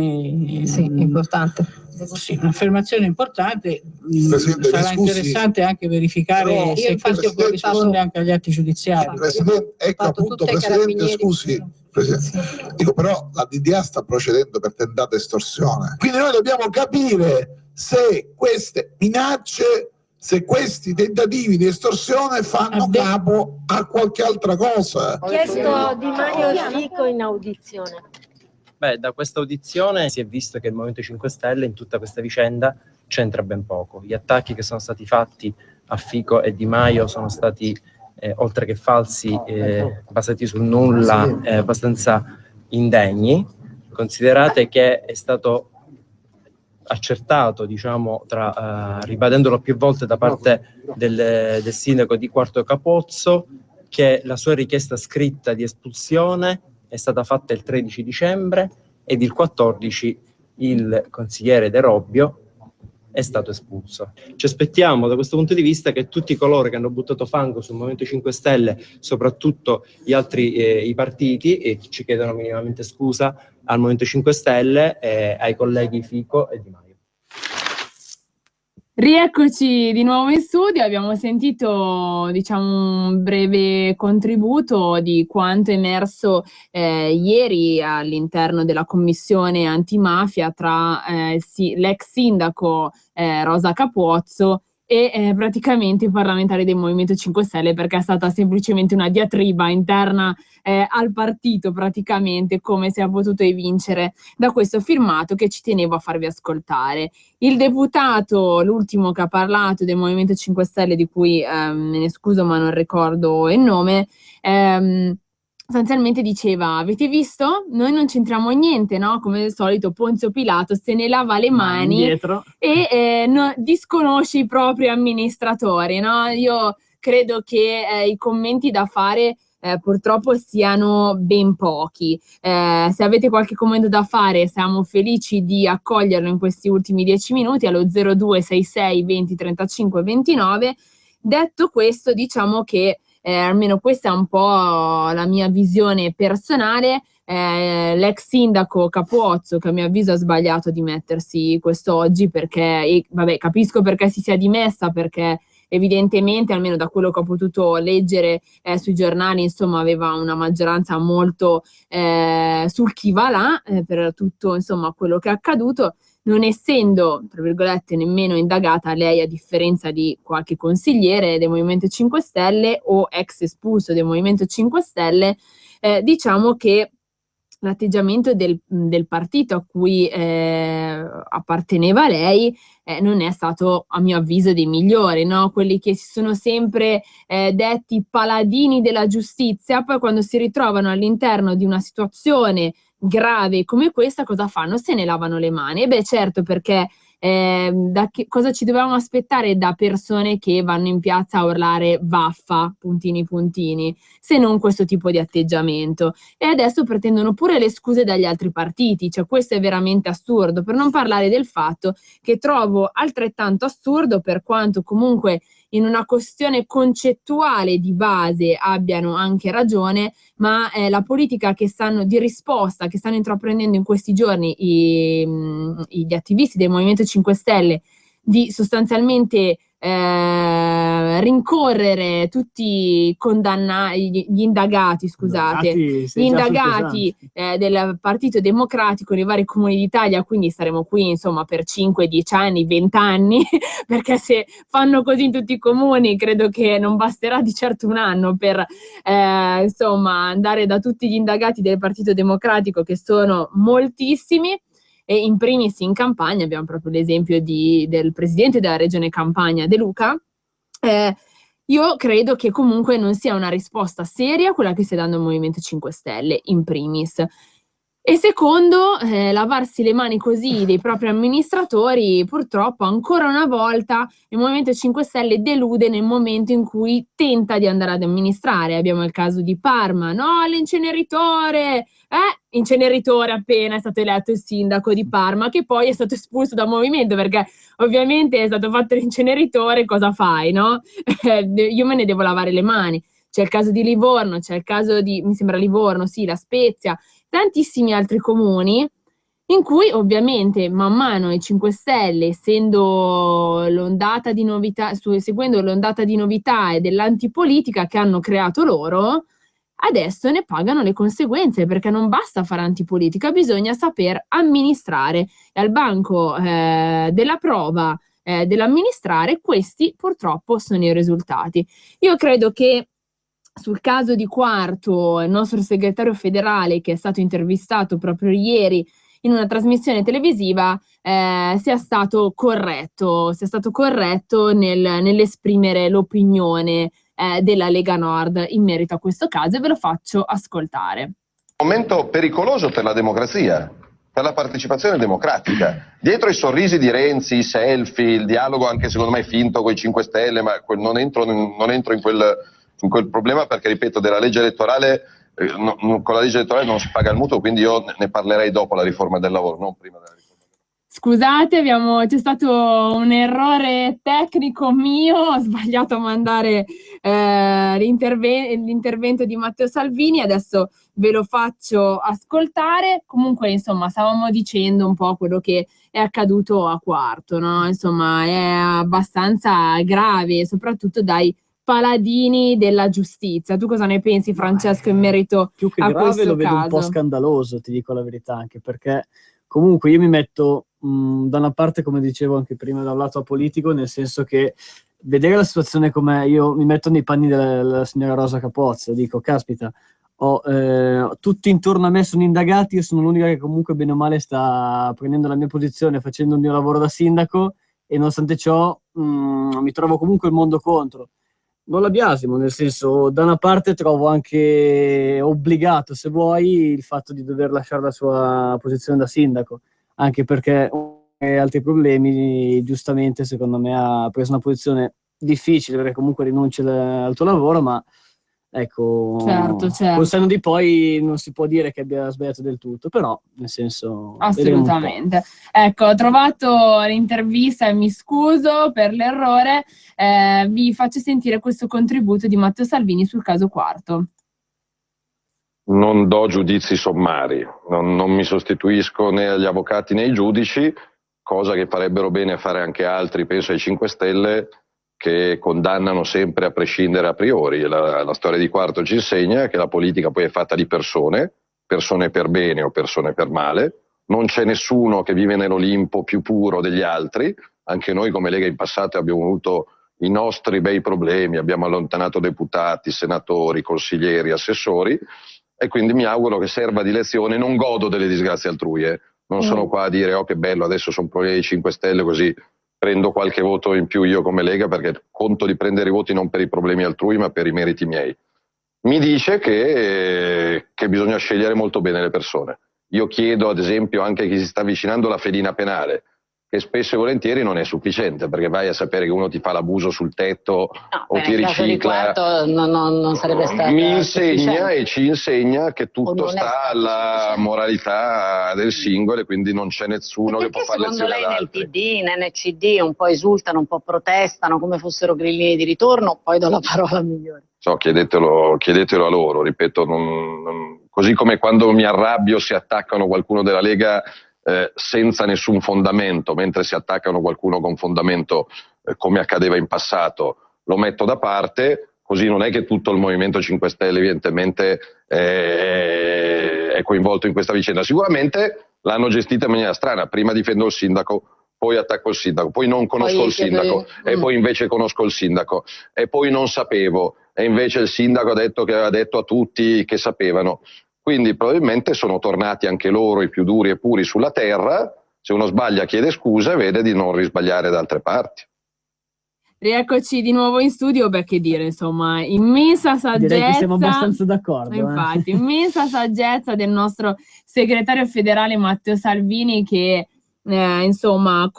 importante. Sì, un'affermazione importante. Presidente, sarà interessante anche verificare se questo corrisponde anche agli atti giudiziari. Presidente, ecco appunto, Presidente, scusi. Presidente. Dico, però la DDA sta procedendo per tentata estorsione. Quindi noi dobbiamo capire se queste minacce, se questi tentativi di estorsione fanno capo a qualche altra cosa. Ho chiesto Di Maio Fico in audizione. Da questa audizione si è visto che il Movimento 5 Stelle in tutta questa vicenda c'entra ben poco. Gli attacchi che sono stati fatti a Fico e Di Maio sono stati, oltre che falsi, basati sul nulla, abbastanza indegni. Considerate che è stato accertato, diciamo, ribadendolo più volte da parte del sindaco di Quarto Capozzo, che la sua richiesta scritta di espulsione è stata fatta il 13 dicembre ed il 14 il consigliere De Robbio è stato espulso. Ci aspettiamo da questo punto di vista che tutti coloro che hanno buttato fango sul Movimento 5 Stelle, soprattutto gli altri i partiti, e ci chiedono minimamente scusa al Movimento 5 Stelle e ai colleghi Fico e Di Maio. Rieccoci di nuovo in studio, abbiamo sentito un breve contributo di quanto emerso ieri all'interno della commissione antimafia tra l'ex sindaco Rosa Capozzo e praticamente i parlamentari del Movimento 5 Stelle, perché è stata semplicemente una diatriba interna al partito, praticamente, come si è potuto evincere da questo filmato che ci tenevo a farvi ascoltare. Il deputato, l'ultimo che ha parlato del Movimento 5 Stelle, di cui me ne scuso ma non ricordo il nome, sostanzialmente diceva: avete visto? Noi non c'entriamo niente, no? Come al solito Ponzio Pilato se ne lava le mani e disconosce i propri amministratori, no? Io credo che i commenti da fare purtroppo siano ben pochi. Se avete qualche commento da fare siamo felici di accoglierlo in questi ultimi 10 minuti allo 0266 20 35 29. Detto questo, diciamo che almeno questa è un po' la mia visione personale. L'ex sindaco Capuozzo, che a mio avviso ha sbagliato di mettersi quest'oggi, perché vabbè, capisco perché si sia dimessa, perché evidentemente, almeno da quello che ho potuto leggere sui giornali, insomma, aveva una maggioranza molto sul chi va là per tutto, insomma, quello che è accaduto. Non essendo, tra virgolette, nemmeno indagata lei, a differenza di qualche consigliere del Movimento 5 Stelle o ex espulso del Movimento 5 Stelle, diciamo che l'atteggiamento del partito a cui apparteneva lei non è stato, a mio avviso, dei migliori, no? Quelli che si sono sempre detti paladini della giustizia, poi quando si ritrovano all'interno di una situazione grave come questa, cosa fanno? Se ne lavano le mani. E beh, certo, perché cosa ci dovevamo aspettare da persone che vanno in piazza a urlare vaffa, puntini puntini, se non questo tipo di atteggiamento? E adesso pretendono pure le scuse dagli altri partiti, cioè questo è veramente assurdo, per non parlare del fatto che trovo altrettanto assurdo, per quanto comunque in una questione concettuale di base abbiano anche ragione, ma la politica di risposta che stanno intraprendendo in questi giorni gli attivisti del Movimento 5 Stelle, di sostanzialmente rincorrere tutti gli indagati del Partito Democratico nei vari comuni d'Italia, quindi staremo qui insomma per 5, 10 anni, 20 anni, perché se fanno così in tutti i comuni credo che non basterà di certo un anno per insomma andare da tutti gli indagati del Partito Democratico, che sono moltissimi. E in primis in Campania abbiamo proprio l'esempio del presidente della regione Campania, De Luca. Io credo che comunque non sia una risposta seria quella che stia dando il Movimento 5 Stelle, in primis. E secondo, lavarsi le mani così dei propri amministratori, purtroppo ancora una volta il Movimento 5 Stelle delude nel momento in cui tenta di andare ad amministrare. Abbiamo il caso di Parma, no, l'inceneritore, inceneritore appena è stato eletto il sindaco di Parma, che poi è stato espulso dal movimento, perché ovviamente è stato fatto l'inceneritore, cosa fai, no? Io me ne devo lavare le mani. C'è il caso di Livorno, c'è il caso mi sembra Livorno, sì, La Spezia, tantissimi altri comuni in cui ovviamente man mano i 5 Stelle, seguendo l'ondata di novità e dell'antipolitica che hanno creato loro, adesso ne pagano le conseguenze, perché non basta fare antipolitica, bisogna saper amministrare. E al banco della prova dell'amministrare, questi purtroppo sono i risultati. Io credo che sul caso di Quarto, il nostro segretario federale, che è stato intervistato proprio ieri in una trasmissione televisiva, sia stato corretto nell'esprimere l'opinione della Lega Nord in merito a questo caso, e ve lo faccio ascoltare. Un momento pericoloso per la democrazia, per la partecipazione democratica. Dietro i sorrisi di Renzi, i selfie, il dialogo anche secondo me finto con i 5 Stelle, ma non entro in quel problema, perché ripeto, della legge elettorale, con la legge elettorale non si paga il mutuo, quindi io ne parlerei dopo la riforma del lavoro, non prima della riforma. Scusate, c'è stato un errore tecnico mio, ho sbagliato a mandare l'intervento di Matteo Salvini, adesso ve lo faccio ascoltare. Comunque, insomma, stavamo dicendo un po' quello che è accaduto a Quarto, no? Insomma, è abbastanza grave, soprattutto dai paladini della giustizia. Tu cosa ne pensi, Francesco, in merito più che a grave, questo lo vedo caso? Un po' scandaloso, ti dico la verità, anche perché comunque io mi metto da una parte, come dicevo anche prima, da un lato apolitico, nel senso che vedere la situazione com'è, io mi metto nei panni della signora Rosa Capozzo, dico, caspita, tutti intorno a me sono indagati, io sono l'unica che comunque bene o male sta prendendo la mia posizione, facendo il mio lavoro da sindaco, e nonostante ciò mi trovo comunque il mondo contro. Non la biasimo, nel senso, da una parte trovo anche obbligato, se vuoi, il fatto di dover lasciare la sua posizione da sindaco, anche perché altri problemi, giustamente, secondo me ha preso una posizione difficile, perché comunque rinunci al tuo lavoro, ma ecco, certo. col senno di poi non si può dire che abbia sbagliato del tutto, però nel senso assolutamente. Ecco, ho trovato l'intervista e mi scuso per l'errore, vi faccio sentire questo contributo di Matteo Salvini sul caso Quarto. Non do giudizi sommari, non mi sostituisco né agli avvocati né ai giudici, cosa che farebbero bene a fare anche altri, penso ai 5 Stelle, che condannano sempre a prescindere a priori. La storia di Quarto ci insegna che la politica poi è fatta di persone per bene o persone per male, non c'è nessuno che vive nell'Olimpo più puro degli altri, anche noi come Lega in passato abbiamo avuto i nostri bei problemi, abbiamo allontanato deputati, senatori, consiglieri, assessori, e quindi mi auguro che serva di lezione. Non godo delle disgrazie altrui, non sono qua a dire che bello, adesso sono problemi dei 5 Stelle così prendo qualche voto in più io come Lega, perché conto di prendere i voti non per i problemi altrui ma per i meriti miei. Mi dice che bisogna scegliere molto bene le persone. Io chiedo ad esempio anche a chi si sta avvicinando alla fedina penale, che spesso e volentieri non è sufficiente, perché vai a sapere che uno ti fa l'abuso sul tetto o ti ricicla. Non sarebbe stato mi insegna e ci insegna che tutto sta alla moralità del singolo, e quindi non c'è nessuno che può fare lezione ad altri. Secondo lei nel PD, nell'NCD un po' esultano, un po' protestano come fossero grillini di ritorno? Poi do la parola a Migliore. So, chiedetelo a loro, ripeto, così come quando mi arrabbio si attaccano qualcuno della Lega senza nessun fondamento, mentre si attaccano qualcuno con fondamento, come accadeva in passato, lo metto da parte. Così non è che tutto il Movimento 5 Stelle evidentemente è coinvolto in questa vicenda. Sicuramente l'hanno gestita in maniera strana: prima difendo il sindaco, poi attacco il sindaco, poi non conosco il sindaco e poi invece conosco il sindaco, e poi non sapevo e invece il sindaco ha detto che aveva detto a tutti che sapevano. Quindi probabilmente sono tornati anche loro i più duri e puri sulla terra. Se uno sbaglia chiede scusa e vede di non risbagliare da altre parti. Rieccoci di nuovo in studio, che dire, insomma, immensa saggezza. Direi che siamo abbastanza d'accordo. Infatti, immensa saggezza del nostro segretario federale Matteo Salvini, che insomma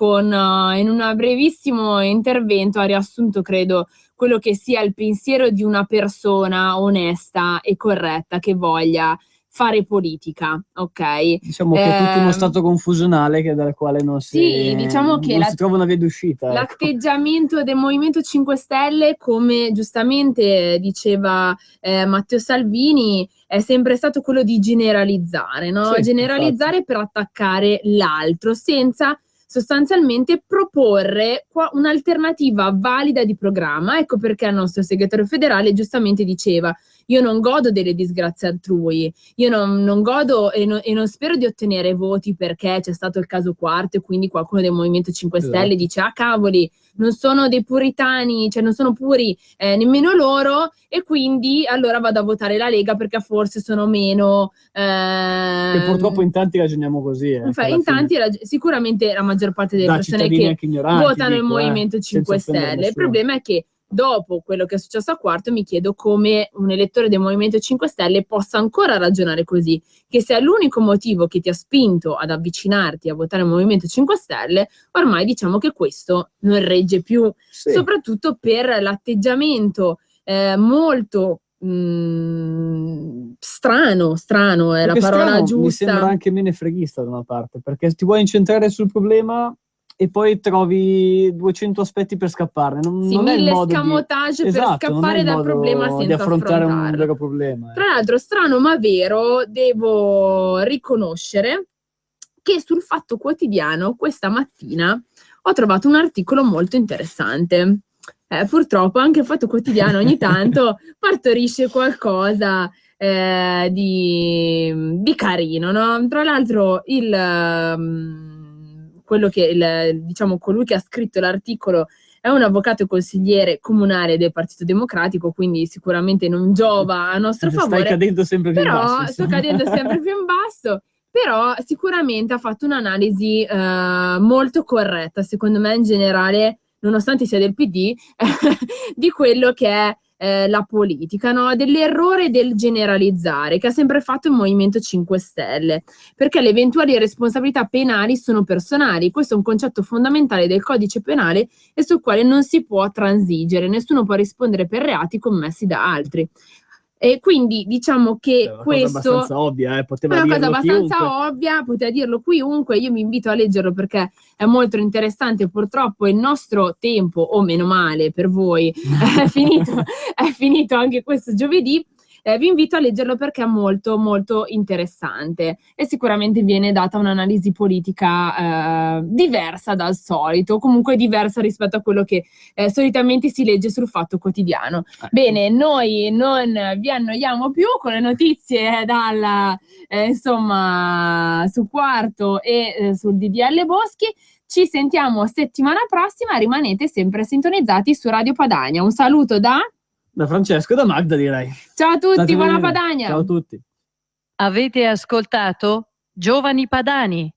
in un brevissimo intervento ha riassunto, credo, quello che sia il pensiero di una persona onesta e corretta che voglia fare politica, ok? Diciamo che è tutto uno stato confusionale dal quale non si, diciamo che non si trova una via d'uscita. L'atteggiamento del Movimento 5 Stelle, come giustamente diceva Matteo Salvini, è sempre stato quello di generalizzare, no? Sì, generalizzare infatti, per attaccare l'altro, senza sostanzialmente proporre un'alternativa valida di programma. Ecco perché il nostro segretario federale giustamente diceva: io non godo delle disgrazie altrui, io non godo e non spero di ottenere voti perché c'è stato il caso Quarto e quindi qualcuno del Movimento 5 Stelle dice: ah cavoli, non sono dei puritani, cioè non sono puri nemmeno loro, e quindi allora vado a votare la Lega perché forse sono meno che purtroppo in tanti ragioniamo così. In tanti sicuramente la maggior parte delle persone che votano il Movimento 5 Stelle. Il problema è che dopo quello che è successo a Quarto mi chiedo come un elettore del Movimento 5 Stelle possa ancora ragionare così, che se è l'unico motivo che ti ha spinto ad avvicinarti a votare il Movimento 5 Stelle, ormai diciamo che questo non regge più, soprattutto per l'atteggiamento molto strano è la parola giusta. Mi sembra anche menefreghista da una parte, perché ti vuoi incentrare sul problema e poi trovi 200 aspetti per scapparne. Non è il modo scamotage per scappare dal problema senza di affrontare affrontarlo. un vero problema. Tra l'altro, strano ma vero, devo riconoscere che sul Fatto Quotidiano questa mattina ho trovato un articolo molto interessante. Purtroppo anche il Fatto Quotidiano ogni tanto partorisce qualcosa di carino, no? Tra l'altro colui che ha scritto l'articolo è un avvocato e consigliere comunale del Partito Democratico, quindi sicuramente non giova a nostro favore. Stai cadendo sempre più in basso. Sto cadendo sempre più in basso, però sicuramente ha fatto un'analisi molto corretta, secondo me in generale, nonostante sia del PD, di quello che è la politica, no? Dell'errore del generalizzare che ha sempre fatto il Movimento 5 Stelle, perché le eventuali responsabilità penali sono personali. Questo è un concetto fondamentale del codice penale e sul quale non si può transigere, nessuno può rispondere per reati commessi da altri. E quindi diciamo che questo è abbastanza ovvia, poteva è una cosa dirlo abbastanza chiunque. ovvia, poteva dirlo chiunque. Io vi invito a leggerlo perché è molto interessante. Purtroppo il nostro tempo, o meno male per voi, è finito anche questo giovedì. Vi invito a leggerlo perché è molto molto interessante e sicuramente viene data un'analisi politica diversa dal solito, comunque diversa rispetto a quello che solitamente si legge sul Fatto Quotidiano. Bene, noi non vi annoiamo più con le notizie dal insomma su Quarto e sul DDL Boschi. Ci sentiamo settimana prossima, rimanete sempre sintonizzati su Radio Padania. Un saluto da Francesco e da Magda, direi. Ciao a tutti, buona Padania. Ciao a tutti. Avete ascoltato Giovani Padani,